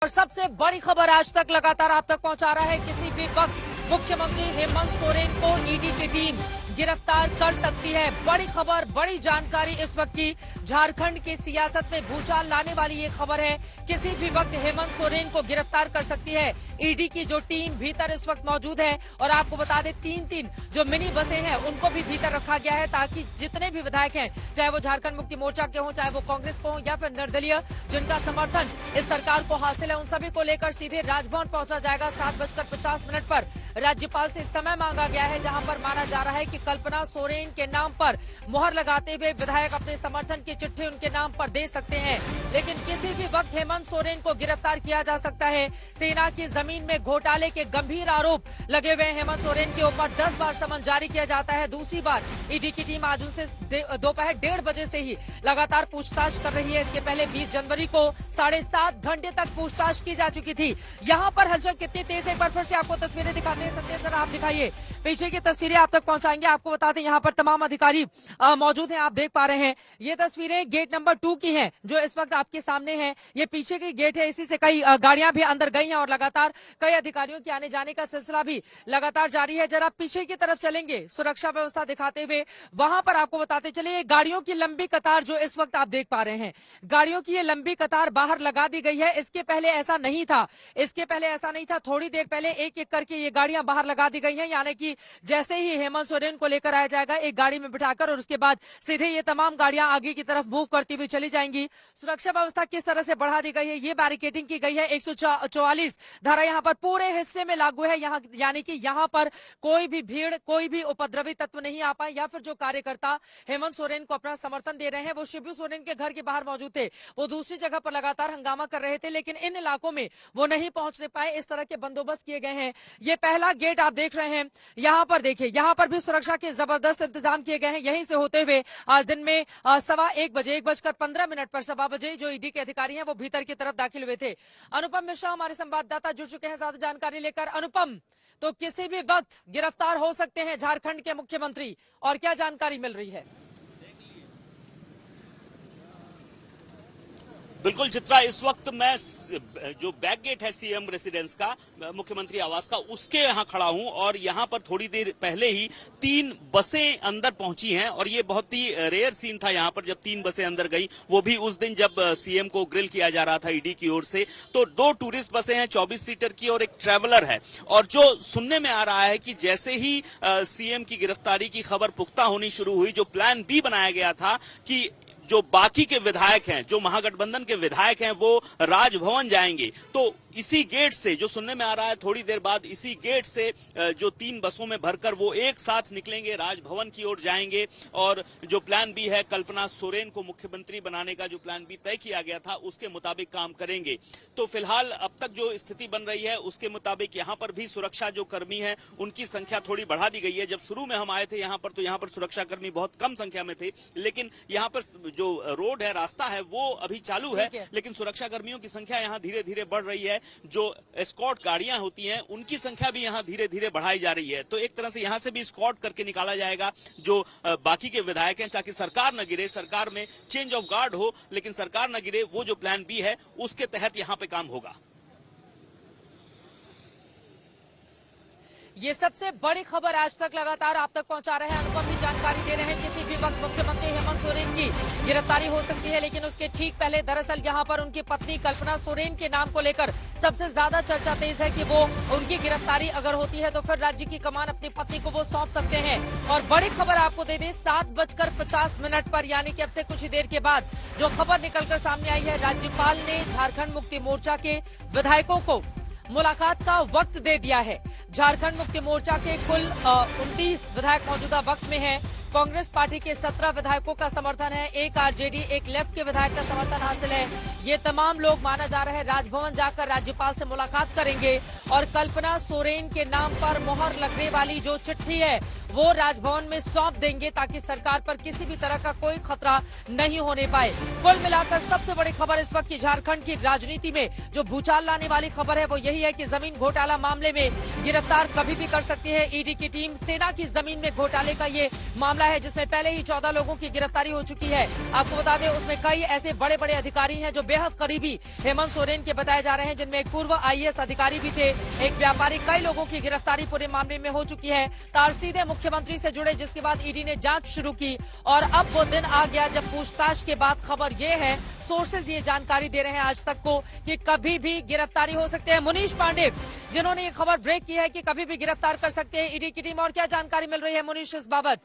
और सबसे बड़ी खबर आज तक लगातार आप तक पहुंचा रहा है। किसी भी वक्त मुख्यमंत्री हेमंत सोरेन को ईडी की टीम गिरफ्तार कर सकती है। बड़ी खबर, बड़ी जानकारी इस वक्त की। झारखंड की सियासत में भूचाल लाने वाली ये खबर है। किसी भी वक्त हेमंत सोरेन को गिरफ्तार कर सकती है ईडी की जो टीम भीतर इस वक्त मौजूद है। और आपको बता दें, तीन जो मिनी बसें हैं उनको भी भीतर रखा गया है, ताकि जितने भी विधायक हैं, चाहे वो झारखंड मुक्ति मोर्चा के हों, चाहे वो कांग्रेस को हों या फिर निर्दलीय जिनका समर्थन इस सरकार को हासिल है, उन सभी को लेकर सीधे राजभवन पहुंचा जाएगा। 7:50 पर राज्यपाल से समय मांगा गया है, जहां पर माना जा रहा है कि कल्पना सोरेन के नाम पर मुहर लगाते हुए विधायक अपने समर्थन की चिट्ठी उनके नाम पर दे सकते हैं। लेकिन किसी भी वक्त हेमंत सोरेन को गिरफ्तार किया जा सकता है। सेना की जमीन में घोटाले के गंभीर आरोप लगे हुए हेमंत सोरेन के ऊपर 10 बार समन जारी किया जाता है। दूसरी बार ईडी की टीम आज उनसे दोपहर 1:30 बजे से ही लगातार पूछताछ कर रही है। इसके पहले 20 जनवरी को 7.5 घंटे तक पूछताछ की जा चुकी थी। यहाँ पर हलचल कितनी तेज है, एक बार फिर से आपको तस्वीरें दिखाते हैं। सत्य सर, आप दिखाइए, पीछे की तस्वीरें आप तक पहुंचाएंगे। आपको बता दें, यहाँ पर तमाम अधिकारी मौजूद हैं, आप देख पा रहे हैं। ये तस्वीरें गेट नंबर 2 की हैं, जो इस वक्त आपके सामने है। ये पीछे की गेट है, इसी से कई गाड़ियां भी अंदर गई हैं और लगातार कई अधिकारियों के आने जाने का सिलसिला भी लगातार जारी है। जरा पीछे की तरफ चलेंगे सुरक्षा व्यवस्था दिखाते हुए, वहां पर आपको बताते चले गाड़ियों की लंबी कतार जो इस वक्त आप देख पा रहे हैं, गाड़ियों की ये लंबी कतार बाहर लगा दी गई है। इसके पहले ऐसा नहीं था। थोड़ी देर पहले एक एक करके ये गाड़ियां बाहर लगा दी गई हैं, यानी कि जैसे ही हेमंत सोरेन को लेकर आया जाएगा एक गाड़ी में बिठाकर, और उसके बाद सीधे ये तमाम गाड़ियां आगे की तरफ मूव करती हुई चली जाएंगी। सुरक्षा व्यवस्था किस तरह से बढ़ा दी गई है, ये बैरिकेडिंग की गई है। 144 धारा यहाँ पर पूरे हिस्से में लागू है, यानी कि यहाँ पर कोई भी भीड़, कोई भी उपद्रवी तत्व नहीं आ पाए, या फिर जो कार्यकर्ता हेमंत सोरेन को अपना समर्थन दे रहे हैं वो शिबू सोरेन के घर के बाहर मौजूद थे, वो दूसरी जगह पर लगातार हंगामा कर रहे थे, लेकिन इन इलाकों में वो नहीं पहुंचने पाए। इस तरह के बंदोबस्त किए गए हैं। ये पहला गेट आप देख रहे हैं, यहाँ पर देखिए, यहाँ पर भी सुरक्षा के जबरदस्त इंतजाम किए गए हैं। यहीं से होते हुए आज दिन में 1:15 पर 1:15 बजे जो ईडी के अधिकारी हैं वो भीतर की तरफ दाखिल हुए थे। अनुपम मिश्रा हमारे संवाददाता जुड़ चुके हैं ज्यादा जानकारी लेकर। अनुपम, तो किसी भी वक्त गिरफ्तार हो सकते हैं झारखंड के मुख्यमंत्री, और क्या जानकारी मिल रही है? बिल्कुल चित्रा, इस वक्त मैं जो बैक गेट है सीएम रेसिडेंस का, मुख्यमंत्री आवास का, उसके यहाँ खड़ा हूं और यहाँ पर थोड़ी देर पहले ही 3 बसें अंदर पहुंची हैं। और ये बहुत ही रेयर सीन था यहाँ पर जब 3 बसें अंदर गई, वो भी उस दिन जब सीएम को ग्रिल किया जा रहा था ईडी की ओर से। तो 2 टूरिस्ट बसें हैं 24 सीटर की और एक ट्रैवलर है। और जो सुनने में आ रहा है कि जैसे ही सीएम की गिरफ्तारी की खबर पुख्ता होनी शुरू हुई, जो प्लान बी बनाया गया था कि जो बाकी के विधायक हैं, जो महागठबंधन के विधायक हैं, वो राजभवन जाएंगे, तो इसी गेट से, जो सुनने में आ रहा है थोड़ी देर बाद, इसी गेट से जो 3 बसों में भरकर वो एक साथ निकलेंगे, राजभवन की ओर जाएंगे। और जो प्लान बी है, कल्पना सोरेन को मुख्यमंत्री बनाने का जो प्लान बी तय किया गया था, उसके मुताबिक काम करेंगे। तो फिलहाल अब तक जो स्थिति बन रही है उसके मुताबिक यहाँ पर भी सुरक्षा जो कर्मी है उनकी संख्या थोड़ी बढ़ा दी गई है। जब शुरू में हम आए थे यहाँ पर, तो यहाँ पर सुरक्षा कर्मी बहुत कम संख्या में थे, लेकिन यहाँ पर जो रोड है, रास्ता है, वो अभी चालू है, लेकिन सुरक्षा कर्मियों की संख्या यहाँ धीरे धीरे बढ़ रही है। जो एस्कॉर्ट गाड़ियां होती हैं उनकी संख्या भी यहाँ धीरे धीरे बढ़ाई जा रही है। तो एक तरह से यहाँ से भी एस्कॉर्ट करके निकाला जाएगा जो बाकी के विधायक हैं, ताकि सरकार न गिरे, सरकार में चेंज ऑफ गार्ड हो, लेकिन सरकार न गिरे, वो जो प्लान बी है उसके तहत यहाँ पे काम होगा। ये सबसे बड़ी खबर आज तक लगातार आप तक पहुंचा रहे हैं। अनुपम भी जानकारी दे रहे हैं, किसी भी वक्त मुख्यमंत्री हेमंत सोरेन की गिरफ्तारी हो सकती है। लेकिन उसके ठीक पहले दरअसल यहाँ पर उनकी पत्नी कल्पना सोरेन के नाम को लेकर सबसे ज्यादा चर्चा तेज है कि वो, उनकी गिरफ्तारी अगर होती है तो फिर राज्य की कमान अपनी पत्नी को वो सौंप सकते हैं। और बड़ी खबर आपको दे दें, 7:50 पर, यानी कि अब से कुछ ही देर के बाद जो खबर निकलकर सामने आई है, राज्यपाल ने झारखंड मुक्ति मोर्चा के विधायकों को मुलाकात का वक्त दे दिया है। झारखंड मुक्ति मोर्चा के कुल 29 विधायक मौजूदा वक्त में हैं। कांग्रेस पार्टी के 17 विधायकों का समर्थन है, एक आरजेडी, एक लेफ्ट के विधायक का समर्थन हासिल है। ये तमाम लोग माना जा रहा है राजभवन जाकर राज्यपाल से मुलाकात करेंगे और कल्पना सोरेन के नाम पर मुहर लगने वाली जो चिट्ठी है वो राजभवन में सौंप देंगे ताकि सरकार पर किसी भी तरह का कोई खतरा नहीं होने पाए। कुल मिलाकर सबसे बड़ी खबर इस वक्त की झारखंड की राजनीति में जो भूचाल लाने वाली खबर है वो यही है कि जमीन घोटाला मामले में गिरफ्तार कभी भी कर सकती है ईडी की टीम। सेना की जमीन में घोटाले का ये मामला है जिसमें पहले ही 14 लोगों की गिरफ्तारी हो चुकी है। आपको बता दें उसमें कई ऐसे बड़े बड़े अधिकारी हैं जो बेहद करीबी हेमंत सोरेन के बताए जा रहे हैं, जिनमें एक पूर्व आईएएस अधिकारी भी थे, एक व्यापारी। कई लोगों की गिरफ्तारी पूरे मामले में हो चुकी है। तार सीधे मुख्यमंत्री से जुड़े, जिसके बाद ईडी ने जांच शुरू की और अब वो दिन आ गया जब पूछताछ के बाद खबर ये है, सोर्सेज ये जानकारी दे रहे हैं आज तक को कि कभी भी गिरफ्तारी हो सकते हैं। मुनीश पांडे जिन्होंने ये खबर ब्रेक की है कि कभी भी गिरफ्तार कर सकते हैं ईडी की टीम, और क्या जानकारी मिल रही है मुनीश इस बाबत?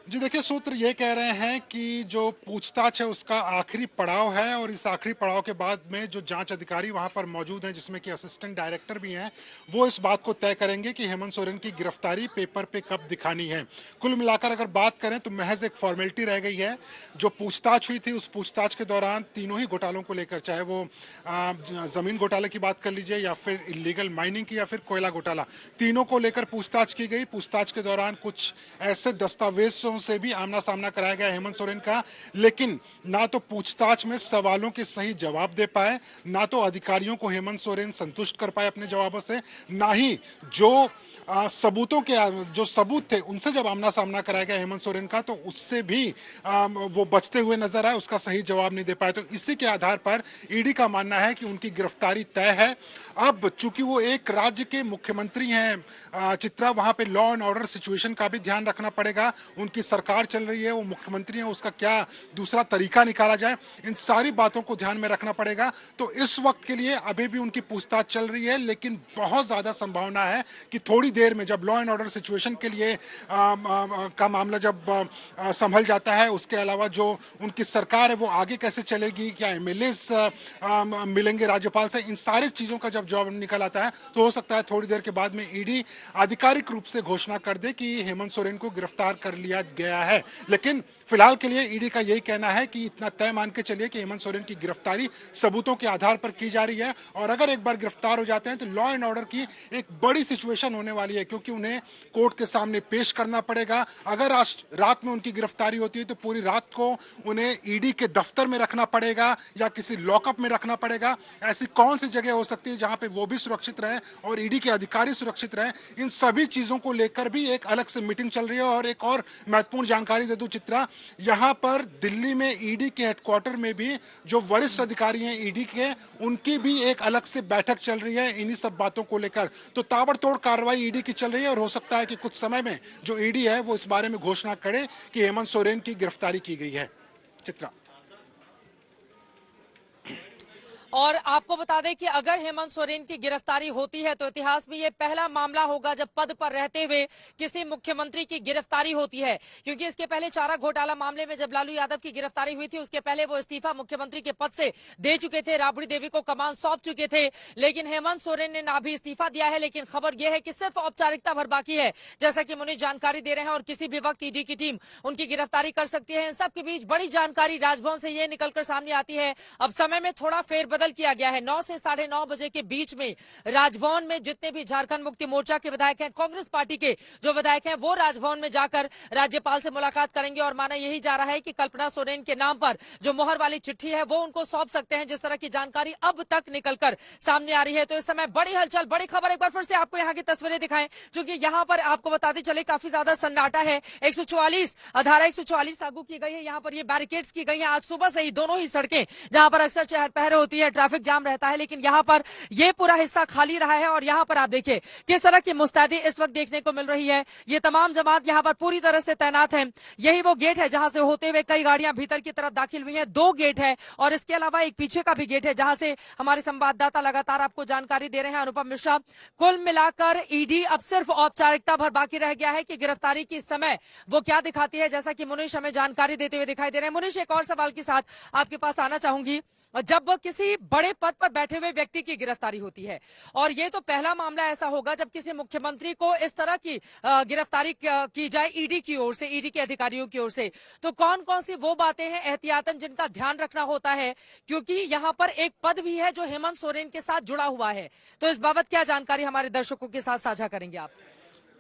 जी देखिए, सूत्र ये कह रहे हैं कि जो पूछताछ है उसका आखिरी पड़ाव है और इस आखिरी पड़ाव के बाद में जो जांच अधिकारी वहां पर मौजूद हैं, जिसमें कि असिस्टेंट डायरेक्टर भी हैं, वो इस बात को तय करेंगे कि हेमंत सोरेन की गिरफ्तारी पेपर पे कब दिखानी है। कुल मिलाकर अगर बात करें तो महज एक फॉर्मेलिटी रह गई है। जो पूछताछ हुई थी उस पूछताछ के दौरान तीनों ही घोटालों को लेकर, चाहे वो जमीन घोटाले की बात कर लीजिए या फिर इलीगल माइनिंग की या फिर कोयला घोटाला, तीनों को लेकर पूछताछ की गई। पूछताछ के दौरान कुछ ऐसे दस्तावेजों से भी आमना सामना कराया गया हेमंत सोरेन का, लेकिन ना तो पूछताछ में सवालों के सही जवाब दे पाए, ना तो अधिकारियों को हेमंत सोरेन संतुष्ट कर पाए अपने जवाबों से, ना ही जो सबूतों के जो सबूत थे उनसे जब आमना सामना कराया गया हेमंत सोरेन का तो उससे भी वो बचते हुए नजर आए, उसका सही जवाब नहीं दे पाए। तो इसी के आधार पर ईडी का मानना है कि उनकी गिरफ्तारी तय है। अब चूंकि वो एक राज्य के मुख्यमंत्री हैं चित्रा, वहां पे लॉ एंड ऑर्डर सिचुएशन का भी ध्यान रखना पड़ेगा। उनकी सरकार चल रही है, वो मुख्यमंत्री है, उसका क्या दूसरा तरीका निकाला जाए, इन सारी बातों को ध्यान में रखना पड़ेगा। तो इस वक्त के लिए अभी भी उनकी पूछताछ चल रही है, लेकिन बहुत ज्यादा संभावना है कि थोड़ी देर में जब लॉ एंड ऑर्डर सिचुएशन के लिए का मामला जब संभल जाता है, उसके अलावा जो उनकी सरकार है वो आगे कैसे चलेगी, क्या एमएलएस मिलेंगे राज्यपाल से, इन सारी चीजों का जब जवाब निकल आता है तो हो सकता है थोड़ी देर के बाद में ईडी आधिकारिक रूप से घोषणा कर दे कि हेमंत सोरेन को गिरफ्तार कर लिया गया है। लेकिन फिलहाल के लिए ईडी का यही कहना है कि इतना तय मान के चलिए कि हेमंत सोरेन की गिरफ्तारी सबूतों के आधार पर की जा रही है, और अगर एक बार गिरफ्तार हो जाते हैं तो लॉ एंड ऑर्डर की एक बड़ी सिचुएशन होने वाली है, क्योंकि उन्हें कोर्ट के सामने पेश करना पड़ेगा। अगर आज रात में उनकी गिरफ्तारी होती है तो पूरी रात को उन्हें ईडी के दफ्तर में रखना पड़ेगा या किसी लॉकअप में रखना पड़ेगा। ऐसी कौन सी जगह हो सकती है जहां पे वो भी सुरक्षित रहे और ईडी के अधिकारी सुरक्षित रहे, इन सभी चीजों को लेकर भी एक अलग से मीटिंग चल रही है। और एक और महत्वपूर्ण जानकारी दे दूं चित्रा, यहां पर दिल्ली में ईडी के हेडक्वार्टर में भी जो वरिष्ठ अधिकारी हैं ईडी के, उनकी भी एक अलग से बैठक चल रही है इन्हीं सब बातों को लेकर। तो ताबड़तोड़ कार्रवाई ईडी की चल रही है और हो सकता है कि कुछ समय में जो ईडी है वो इस बारे में घोषणा करे कि हेमंत सोरेन की गिरफ्तारी की गई है। चित्रा, और आपको बता दें कि अगर हेमंत सोरेन की गिरफ्तारी होती है तो इतिहास में ये पहला मामला होगा जब पद पर रहते हुए किसी मुख्यमंत्री की गिरफ्तारी होती है, क्योंकि इसके पहले चारा घोटाला मामले में जब लालू यादव की गिरफ्तारी हुई थी उसके पहले वो इस्तीफा मुख्यमंत्री के पद से दे चुके थे, राबड़ी देवी को कमान सौंप चुके थे, लेकिन हेमंत सोरेन ने ना भी इस्तीफा दिया है। लेकिन खबर यह है कि सिर्फ औपचारिकता भर बाकी है, जैसा कि मुनीष जानकारी दे रहे हैं, और किसी भी वक्त ईडी की टीम उनकी गिरफ्तारी कर सकती है। इन सबके बीच बड़ी जानकारी राजभवन से यह निकलकर सामने आती है, अब समय में थोड़ा फेरबदल किया गया है। 9 से 9:30 बजे के बीच में राजभवन में जितने भी झारखंड मुक्ति मोर्चा के विधायक हैं, कांग्रेस पार्टी के जो विधायक हैं, वो राजभवन में जाकर राज्यपाल से मुलाकात करेंगे और माना यही जा रहा है कि कल्पना सोरेन के नाम पर जो मोहर वाली चिट्ठी है वो उनको सौंप सकते हैं, जिस तरह की जानकारी अब तक निकलकर सामने आ रही है। तो इस समय बड़ी हलचल, बड़ी खबर। एक बार फिर से आपको यहाँ की तस्वीरें दिखाएं, क्योंकि यहाँ पर आपको बताते चले काफी ज्यादा सन्नाटा है। 144 धारा 144 लागू की गई है, यहाँ पर ये बैरिकेड्स की गई है। आज सुबह से ही दोनों ही सड़कें जहां पर अक्सर चहल पहल होती है, ट्रैफिक जाम रहता है, लेकिन यहाँ पर ये पूरा हिस्सा खाली रहा है। और यहाँ पर आप देखिए किस तरह की मुस्तैदी इस वक्त देखने को मिल रही है। ये तमाम जमात यहाँ पर पूरी तरह से तैनात है। यही वो गेट है जहां से होते हुए कई गाड़ियां भीतर की तरफ दाखिल हुई हैं। 2 गेट है और इसके अलावा एक पीछे का भी गेट है जहां से हमारे संवाददाता लगातार आपको जानकारी दे रहे हैं, अनुपम मिश्रा। कुल मिलाकर ईडी अब सिर्फ औपचारिकता भर बाकी रह गया है कि गिरफ्तारी की समय वो क्या दिखाती है, जैसा कि मुनीष हमें जानकारी देते हुए दिखाई दे रहे हैं। मुनीष, एक और सवाल के साथ आपके पास आना चाहूंगी। जब किसी बड़े पद पर बैठे हुए व्यक्ति की गिरफ्तारी होती है, और ये तो पहला मामला ऐसा होगा जब किसी मुख्यमंत्री को इस तरह की गिरफ्तारी की जाए ईडी की ओर से, ईडी के अधिकारियों की ओर से, तो कौन कौन सी वो बातें हैं एहतियातन जिनका ध्यान रखना होता है, क्योंकि यहाँ पर एक पद भी है जो हेमंत सोरेन के साथ जुड़ा हुआ है। तो इस बाबत क्या जानकारी हमारे दर्शकों के साथ साझा करेंगे आप?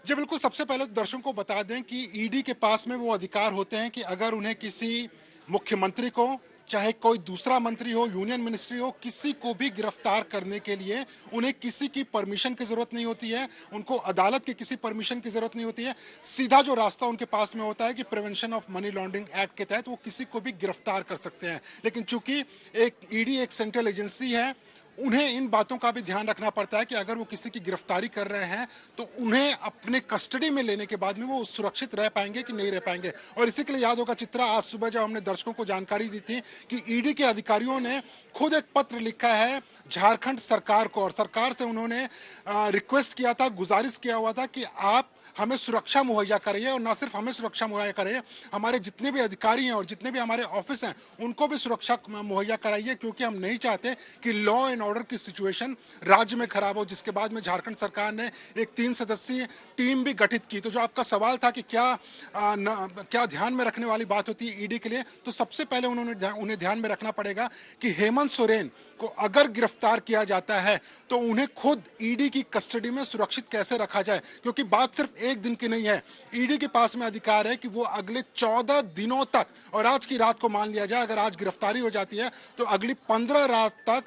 जी बिल्कुल, सबसे पहले तो दर्शकों को बता दें कि ईडी के पास में वो अधिकार होते हैं कि अगर उन्हें किसी मुख्यमंत्री को, चाहे कोई दूसरा मंत्री हो, यूनियन मिनिस्ट्री हो, किसी को भी गिरफ्तार करने के लिए उन्हें किसी की परमिशन की जरूरत नहीं होती है, उनको अदालत की किसी परमिशन की जरूरत नहीं होती है। सीधा जो रास्ता उनके पास में होता है कि prevention of money laundering act के तहत वो किसी को भी गिरफ्तार कर सकते हैं। लेकिन चूंकि एक ईडी एक सेंट्रल एजेंसी है, उन्हें इन बातों का भी ध्यान रखना पड़ता है कि अगर वो किसी की गिरफ्तारी कर रहे हैं तो उन्हें अपने कस्टडी में लेने के बाद में वो सुरक्षित रह पाएंगे कि नहीं रह पाएंगे। और इसी के लिए याद होगा चित्रा, आज सुबह जब हमने दर्शकों को जानकारी दी थी कि ईडी के अधिकारियों ने खुद एक पत्र लिखा है झारखंड सरकार को, और सरकार से उन्होंने रिक्वेस्ट किया था, गुजारिश किया हुआ था कि आप हमें सुरक्षा मुहैया करिए, और न सिर्फ हमें सुरक्षा मुहैया करिए, हमारे जितने भी अधिकारी हैं और जितने भी हमारे ऑफिस हैं उनको भी सुरक्षा मुहैया कराइए, क्योंकि हम नहीं चाहते कि लॉ एंड ऑर्डर की सिचुएशन राज्य में खराब हो। जिसके बाद में झारखंड सरकार ने एक 3 सदस्यीय टीम भी गठित की। तो जो आपका सवाल था कि क्या ध्यान में रखने वाली बात होती है ईडी के लिए, तो सबसे पहले उन्हें ध्यान में रखना पड़ेगा कि हेमंत सोरेन को अगर गिरफ्तार किया जाता है तो उन्हें खुद ईडी की कस्टडी में सुरक्षित कैसे रखा जाए, क्योंकि बात सिर्फ एक दिन की नहीं है। ईडी के पास में अधिकार है कि वो अगले 14 दिनों तक, और आज की रात को मान लिया जाए अगर आज गिरफ्तारी हो जाती है तो अगली 15 रात तक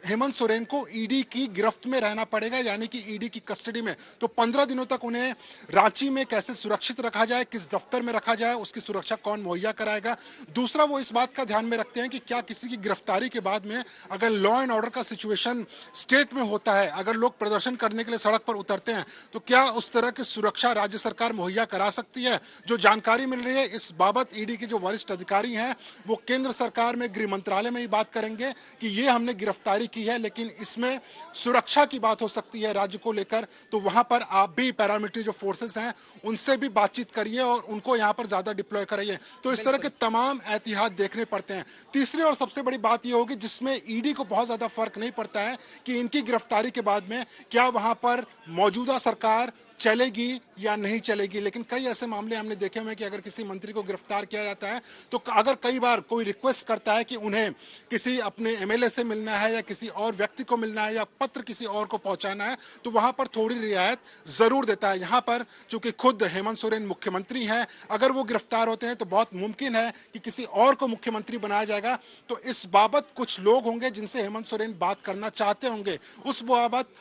हेमंत सोरेन को ईडी की गिरफ्त में रहना पड़ेगा, यानी कि ईडी की कस्टडी में। तो 15 दिनों तक उन्हें रांची में कैसे सुरक्षित रखा जाए, किस दफ्तर में रखा जाए, उसकी सुरक्षा कौन मुहैया कराएगा। दूसरा, वो इस बात का ध्यान में रखते हैं कि क्या किसी की गिरफ्तारी के बाद में अगर लॉ एंड ऑर्डर का सिचुएशन स्टेट में होता है, अगर लोग प्रदर्शन करने के लिए सड़क पर उतरते हैं, तो क्या उस तरह की सुरक्षा राज्य सरकार मुहैया करा सकती है। जो जानकारी मिल रही है इस बाबत ईडी के जो वरिष्ठ अधिकारी हैं वो केंद्र सरकार में गृह मंत्रालय में ही बात करेंगे कि ये हमने गिरफ्तारी की है, लेकिन इसमें सुरक्षा की बात हो सकती है राज्य को लेकर, तो वहां पर आप भी पैरामिलिट्री जो फोर्सेस हैं उनसे भी बातचीत करिए और उनको यहां पर ज्यादा डिप्लॉय करिए। तो इस तरह के तमाम एहतियात देखने पड़ते हैं। तीसरी और सबसे बड़ी बात यह होगी जिसमें ईडी को बहुत ज्यादा फर्क नहीं पड़ता है कि इनकी गिरफ्तारी के बाद में क्या वहां पर मौजूदा सरकार चलेगी या नहीं चलेगी। लेकिन कई ऐसे मामले हमने देखे हुए हैं कि अगर किसी मंत्री को गिरफ्तार किया जाता है तो अगर कई बार कोई रिक्वेस्ट करता है कि उन्हें किसी अपने एमएलए से मिलना है या किसी और व्यक्ति को मिलना है या पत्र किसी और को पहुंचाना है, तो वहां पर थोड़ी रियायत जरूर देता है। यहाँ पर चूंकि खुद हेमंत सोरेन मुख्यमंत्री हैं, अगर वो गिरफ्तार होते हैं तो बहुत मुमकिन है कि किसी और को मुख्यमंत्री बनाया जाएगा। तो इस बाबत कुछ लोग होंगे जिनसे हेमंत सोरेन बात करना चाहते होंगे, उस बाबत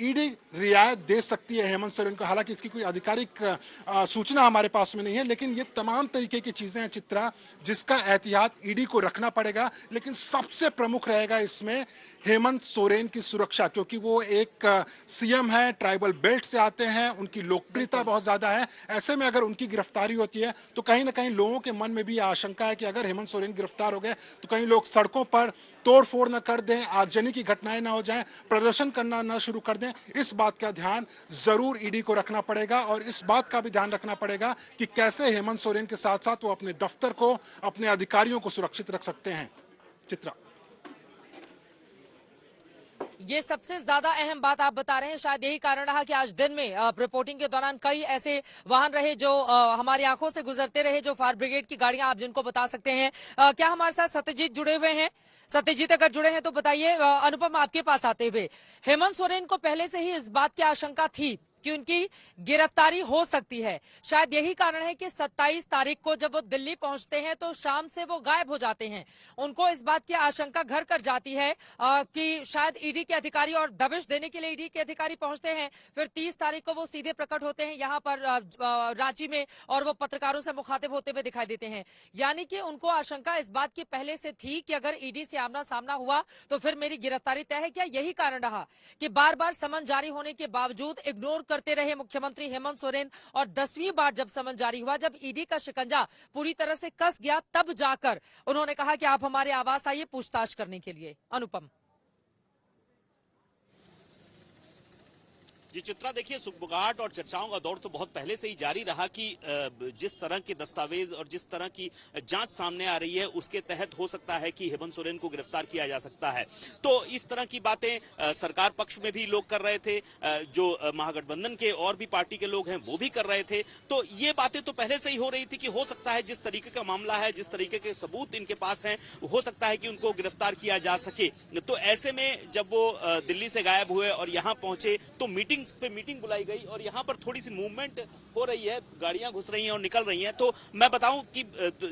ईडी रियायत दे सकती है हेमंत सोरेन को। हालांकि इसकी कोई आधिकारिक सूचना हमारे पास में नहीं है, लेकिन ये तमाम तरीके की चीजें हैं चित्रा जिसका एहतियात ईडी को रखना पड़ेगा। लेकिन सबसे प्रमुख रहेगा इसमें हेमंत सोरेन की सुरक्षा, क्योंकि वो एक सीएम है, ट्राइबल बेल्ट से आते हैं, उनकी लोकप्रियता बहुत ज्यादा है। ऐसे में अगर उनकी गिरफ्तारी होती है तो कहीं ना कहीं लोगों के मन में भी आशंका है कि अगर हेमंत सोरेन गिरफ्तार हो गए तो कहीं लोग सड़कों पर तोड़फोड़ न कर दें, आगजनी की घटनाएं ना हो जाएं, प्रदर्शन करना न शुरू कर दें। इस बात का ध्यान जरूर ईडी को रखना पड़ेगा और इस बात का भी ध्यान रखना पड़ेगा कि कैसे हेमंत सोरेन के साथ साथ वो अपने दफ्तर को, अपने अधिकारियों को सुरक्षित रख सकते हैं। चित्रा, ये सबसे ज्यादा अहम बात आप बता रहे हैं। शायद यही कारण रहा कि आज दिन में रिपोर्टिंग के दौरान कई ऐसे वाहन रहे जो हमारी आंखों से गुजरते रहे, जो फायर ब्रिगेड की गाड़ियां, आप जिनको बता सकते हैं। क्या हमारे साथ सत्यजीत जुड़े हुए हैं? सत्यजीत अगर जुड़े हैं तो बताइए। अनुपम, आपके पास आते हुए, हेमंत सोरेन को पहले से ही इस बात की आशंका थी कि उनकी गिरफ्तारी हो सकती है। शायद यही कारण है कि 27 तारीख को जब वो दिल्ली पहुंचते हैं तो शाम से वो गायब हो जाते हैं। उनको इस बात की आशंका घर कर जाती है कि शायद ईडी के अधिकारी, और दबिश देने के लिए ईडी के अधिकारी पहुंचते हैं, फिर 30 तारीख को वो सीधे प्रकट होते हैं यहाँ पर रांची में और वो पत्रकारों से मुखातिब होते हुए दिखाई देते हैं। यानी कि उनको आशंका इस बात की पहले से थी कि अगर ईडी से आमना सामना हुआ तो फिर मेरी गिरफ्तारी तय है। क्या यही कारण रहा कि बार बार समन जारी होने के बावजूद इग्नोर करते रहे मुख्यमंत्री हेमंत सोरेन, और 10वीं बार जब समन जारी हुआ, जब ईडी का शिकंजा पूरी तरह से कस गया, तब जाकर उन्होंने कहा कि आप हमारे आवास आइए पूछताछ करने के लिए? अनुपम जी चित्रा, देखिए सुगबुगाहट और चर्चाओं का दौर तो बहुत पहले से ही जारी रहा कि जिस तरह के दस्तावेज और जिस तरह की जांच सामने आ रही है उसके तहत हो सकता है कि हेमंत सोरेन को गिरफ्तार किया जा सकता है। तो इस तरह की बातें सरकार पक्ष में भी लोग कर रहे थे, जो महागठबंधन के और भी पार्टी के लोग हैं वो भी कर रहे थे। तो ये बातें तो पहले से ही हो रही थी कि हो सकता है जिस तरीके का मामला है, जिस तरीके के सबूत इनके पास हैं, हो सकता है कि उनको गिरफ्तार किया जा सके। तो ऐसे में जब वो दिल्ली से गायब हुए और यहाँ पहुंचे तो मीटिंग मीटिंग्स पे मीटिंग बुलाई गई और यहाँ पर थोड़ी सी मूवमेंट हो रही है, गाड़ियां घुस रही हैं और निकल रही हैं। तो मैं बताऊं कि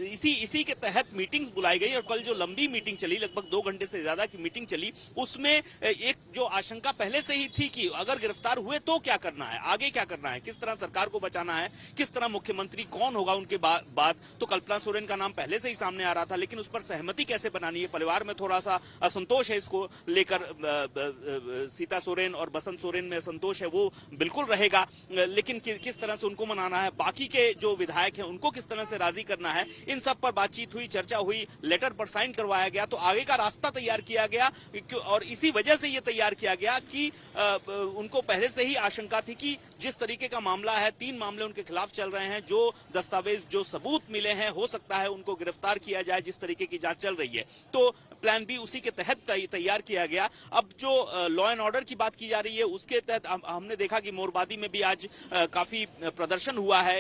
इसी के तहत मीटिंग्स बुलाई गई और कल जो लंबी मीटिंग चली, लगभग 2 घंटे से ज्यादा की मीटिंग चली, उसमें एक जो आशंका पहले से ही थी कि अगर गिरफ्तार हुए तो क्या करना है, आगे क्या करना है, किस तरह सरकार को बचाना है, किस तरह मुख्यमंत्री कौन होगा उनके बाद। तो कल्पना सोरेन का नाम पहले से ही सामने आ रहा था, लेकिन उस पर सहमति कैसे बनानी है, परिवार में थोड़ा सा असंतोष है इसको लेकर। सीता सोरेन और बसंत सोरेन में असंतोष है, वो बिल्कुल रहेगा, लेकिन किस तरह से उनको मनाना है, बाकी के जो विधायक हैं उनको किस तरह से राजी करना है, इन सब पर बातचीत हुई, चर्चा हुई, लेटर पर साइन करवाया गया। तो आगे का रास्ता तैयार किया गया और इसी वजह से यह तैयार किया गया कि उनको पहले से ही आशंका थी कि जिस तरीके का मामला है, 3 मामले उनके खिलाफ चल रहे हैं, जो दस्तावेज, जो सबूत मिले हैं, हो सकता है उनको गिरफ्तार किया जाए, जिस तरीके की जांच चल रही है। तो प्लान बी उसी के तहत तैयार किया गया। अब जो लॉ एंड ऑर्डर की बात की जा रही है, उसके तहत हमने देखा कि मोरबादी में भी आज काफी प्रदर्शन हुआ है,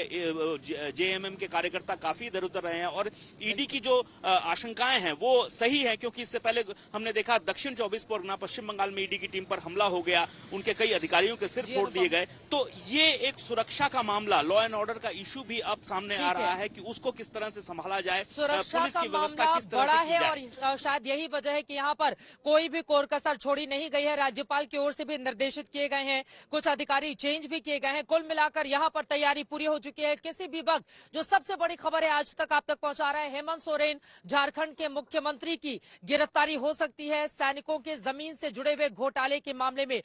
जेएमएम के कार्यकर्ता काफी इधर उधर रहे हैं और ईडी की जो आशंकाएं हैं वो सही है, क्योंकि इससे पहले हमने देखा दक्षिण 24 परगना पश्चिम बंगाल में ईडी की टीम पर हमला हो गया, उनके कई अधिकारियों के सिर फोड़ दिए गए। तो ये एक सुरक्षा का मामला, लॉ एंड ऑर्डर का इशू भी अब सामने आ रहा है कि उसको किस तरह से संभाला जाए, पुलिस की व्यवस्था किस तरह से की जाए। और शायद यही वजह है कि यहाँ पर कोई भी कोर कसर छोड़ी नहीं गई है। राज्यपाल की ओर से भी निर्देशित किए गए हैं, कुछ अधिकारी चेंज भी किए गए हैं। कुल मिलाकर यहाँ पर तैयारी पूरी हो चुकी है। किसी भी वक्त जो सबसे बड़ी खबर है आज तक आप तक पहुंचा रहा है, हेमंत सोरेन झारखंड के मुख्यमंत्री की गिरफ्तारी हो सकती है। सैनिकों के जमीन से जुड़े हुए घोटाले के मामले में